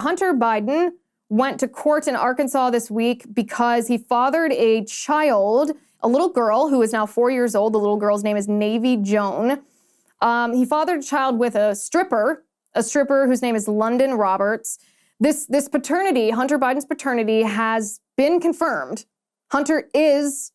Hunter Biden went to court in Arkansas this week because he fathered a child, a little girl who is now 4 years old. The little girl's name is Navy Joan. He fathered a child with a stripper whose name is London Roberts. This paternity, Hunter Biden's paternity, has been confirmed. Hunter is,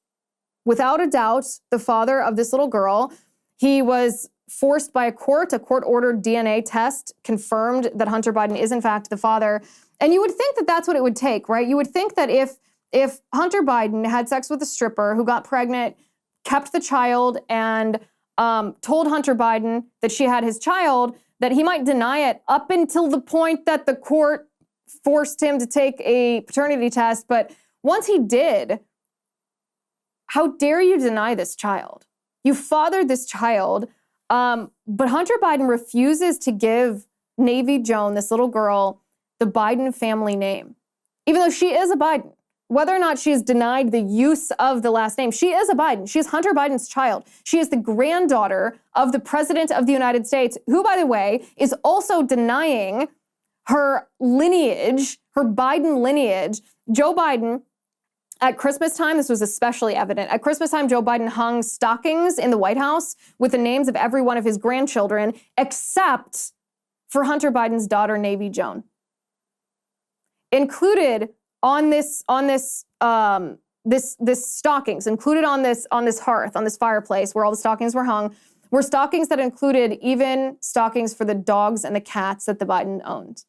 without a doubt, the father of this little girl. He was forced by a court-ordered DNA test confirmed that Hunter Biden is in fact the father. And you would think that that's what it would take, right? You would think that if Hunter Biden had sex with a stripper who got pregnant, kept the child, and told Hunter Biden that she had his child, that he might deny it up until the point that the court forced him to take a paternity test. But once he did, how dare you deny this child? You fathered this child, but Hunter Biden refuses to give Navy Joan, this little girl, the Biden family name, even though she is a Biden. Whether or not she is denied the use of the last name, she is a Biden. She is Hunter Biden's child. She is the granddaughter of the President of the United States, who, by the way, is also denying her lineage, her Biden lineage. Joe Biden, at Christmas time, this was especially evident. At Christmas time, Joe Biden hung stockings in the White House with the names of every one of his grandchildren, except for Hunter Biden's daughter, Navy Joan. Included on this stockings, included on this hearth, on this fireplace where all the stockings were hung, were stockings that included even stockings for the dogs and the cats that the Biden owned.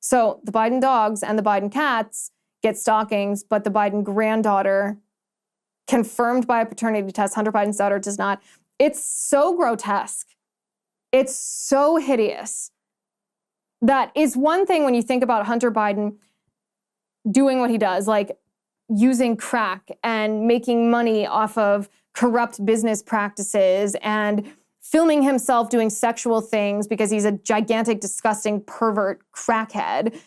So the Biden dogs and the Biden cats get stockings, but the Biden granddaughter, confirmed by a paternity test, Hunter Biden's daughter, does not. It's so grotesque. It's so hideous. That is one thing when you think about Hunter Biden doing what he does, like using crack and making money off of corrupt business practices and filming himself doing sexual things because he's a gigantic, disgusting, pervert crackhead.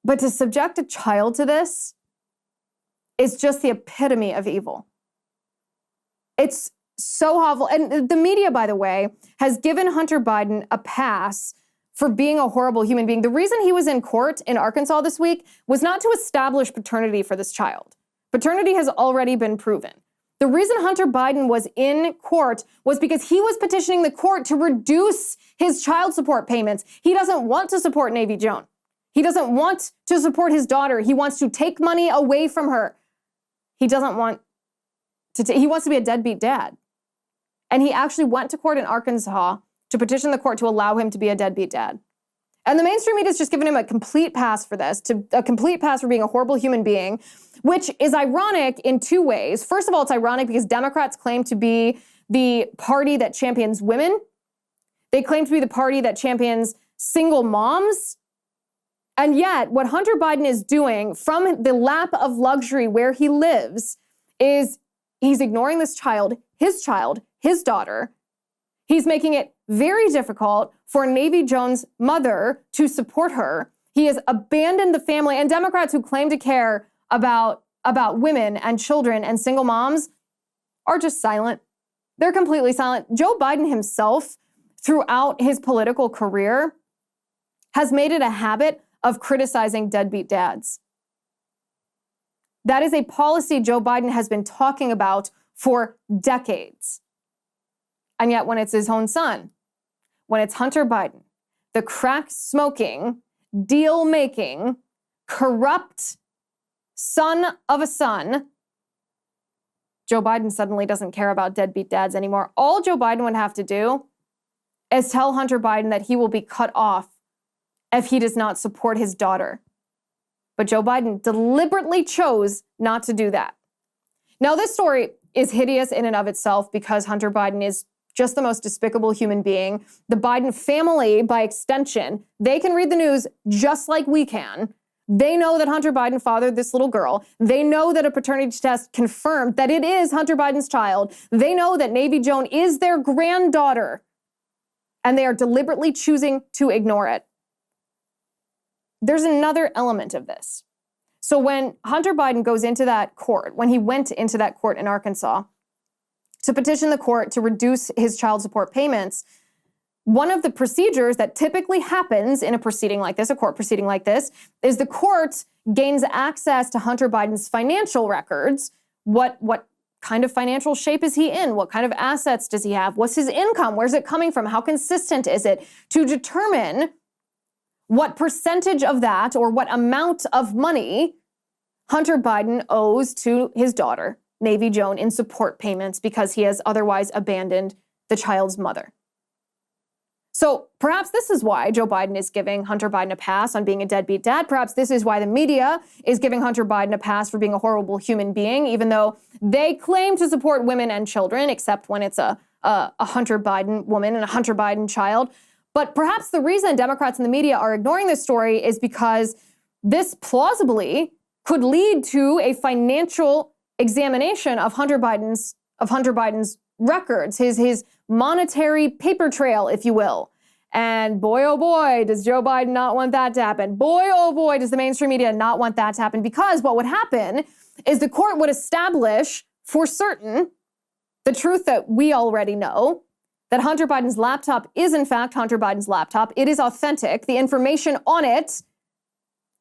But to subject a child to this is just the epitome of evil. It's so awful. And the media, by the way, has given Hunter Biden a pass for being a horrible human being. The reason he was in court in Arkansas this week was not to establish paternity for this child. Paternity has already been proven. The reason Hunter Biden was in court was because he was petitioning the court to reduce his child support payments. He doesn't want to support Navy Joan. He doesn't want to support his daughter. He wants to take money away from her. He doesn't want to, he wants to be a deadbeat dad. And he actually went to court in Arkansas to petition the court to allow him to be a deadbeat dad. And the mainstream media has just given him a complete pass for this, a complete pass for being a horrible human being, which is ironic in two ways. First of all, it's ironic because Democrats claim to be the party that champions women. They claim to be the party that champions single moms. And yet, what Hunter Biden is doing from the lap of luxury where he lives is he's ignoring this child, his daughter. He's making it very difficult for Navy Joan's mother to support her. He has abandoned the family, and Democrats who claim to care about women and children and single moms are just silent. They're completely silent. Joe Biden himself, throughout his political career, has made it a habit of criticizing deadbeat dads. That is a policy Joe Biden has been talking about for decades. And yet when it's his own son, when it's Hunter Biden, the crack-smoking, deal-making, corrupt son of a son, Joe Biden suddenly doesn't care about deadbeat dads anymore. All Joe Biden would have to do is tell Hunter Biden that he will be cut off if he does not support his daughter. But Joe Biden deliberately chose not to do that. Now, this story is hideous in and of itself because Hunter Biden is just the most despicable human being. The Biden family, by extension, they can read the news just like we can. They know that Hunter Biden fathered this little girl. They know that a paternity test confirmed that it is Hunter Biden's child. They know that Navy Joan is their granddaughter. And they are deliberately choosing to ignore it. There's another element of this. So when Hunter Biden goes into that court, when he went into that court in Arkansas to petition the court to reduce his child support payments, one of the procedures that typically happens in a proceeding like this, a court proceeding like this, is the court gains access to Hunter Biden's financial records. What kind of financial shape is he in? What kind of assets does he have? What's his income? Where's it coming from? How consistent is it? To determine what percentage of that or what amount of money Hunter Biden owes to his daughter, Navy Joan, in support payments because he has otherwise abandoned the child's mother. So perhaps this is why Joe Biden is giving Hunter Biden a pass on being a deadbeat dad. Perhaps this is why the media is giving Hunter Biden a pass for being a horrible human being, even though they claim to support women and children, except when it's a Hunter Biden woman and a Hunter Biden child. But perhaps the reason Democrats and the media are ignoring this story is because this plausibly could lead to a financial examination of Hunter Biden's records, his monetary paper trail, if you will. And boy, oh boy, does Joe Biden not want that to happen. Boy, oh boy, does the mainstream media not want that to happen, because what would happen is the court would establish for certain the truth that we already know, that Hunter Biden's laptop is in fact Hunter Biden's laptop. It is authentic. The information on it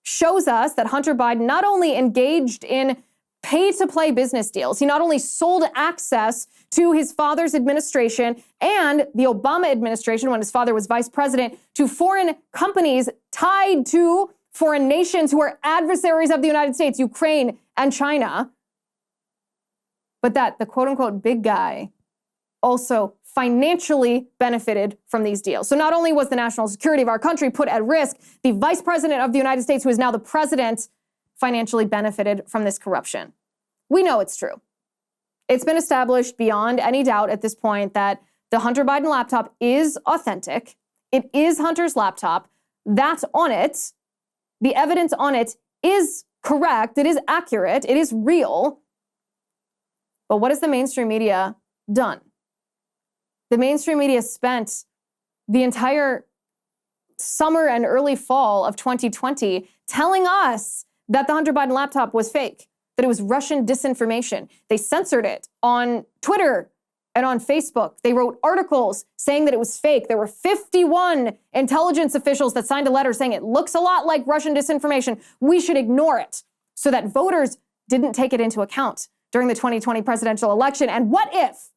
shows us that Hunter Biden not only engaged in pay-to-play business deals, he not only sold access to his father's administration and the Obama administration when his father was vice president to foreign companies tied to foreign nations who are adversaries of the United States, Ukraine and China, but that the quote-unquote big guy also financially benefited from these deals. So not only was the national security of our country put at risk, the vice president of the United States, who is now the president, financially benefited from this corruption. We know it's true. It's been established beyond any doubt at this point that the Hunter Biden laptop is authentic. It is Hunter's laptop. That's on it. The evidence on it is correct. It is accurate. It is real. But what has the mainstream media done? The mainstream media spent the entire summer and early fall of 2020 telling us that the Hunter Biden laptop was fake, that it was Russian disinformation. They censored it on Twitter and on Facebook. They wrote articles saying that it was fake. There were 51 intelligence officials that signed a letter saying it looks a lot like Russian disinformation. We should ignore it, so that voters didn't take it into account during the 2020 presidential election. And what if,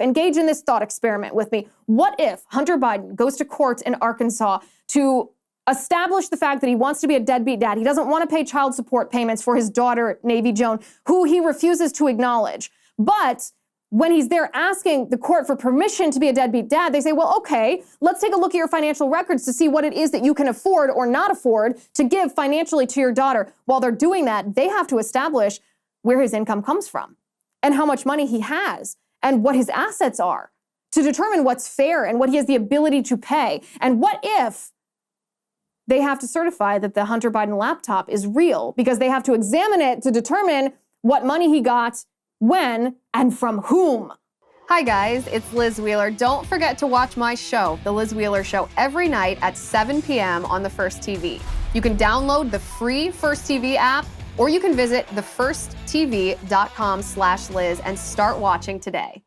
engage in this thought experiment with me, what if Hunter Biden goes to court in Arkansas to establish the fact that he wants to be a deadbeat dad? He doesn't want to pay child support payments for his daughter, Navy Joan, who he refuses to acknowledge. But when he's there asking the court for permission to be a deadbeat dad, they say, well, okay, let's take a look at your financial records to see what it is that you can afford or not afford to give financially to your daughter. While they're doing that, they have to establish where his income comes from and how much money he has and what his assets are to determine what's fair and what he has the ability to pay. And what if they have to certify that the Hunter Biden laptop is real, because they have to examine it to determine what money he got, when, and from whom. Hi guys, it's Liz Wheeler. Don't forget to watch my show, The Liz Wheeler Show, every night at 7 p.m. on the First TV. You can download the free First TV app, or you can visit thefirsttv.com/Liz and start watching today.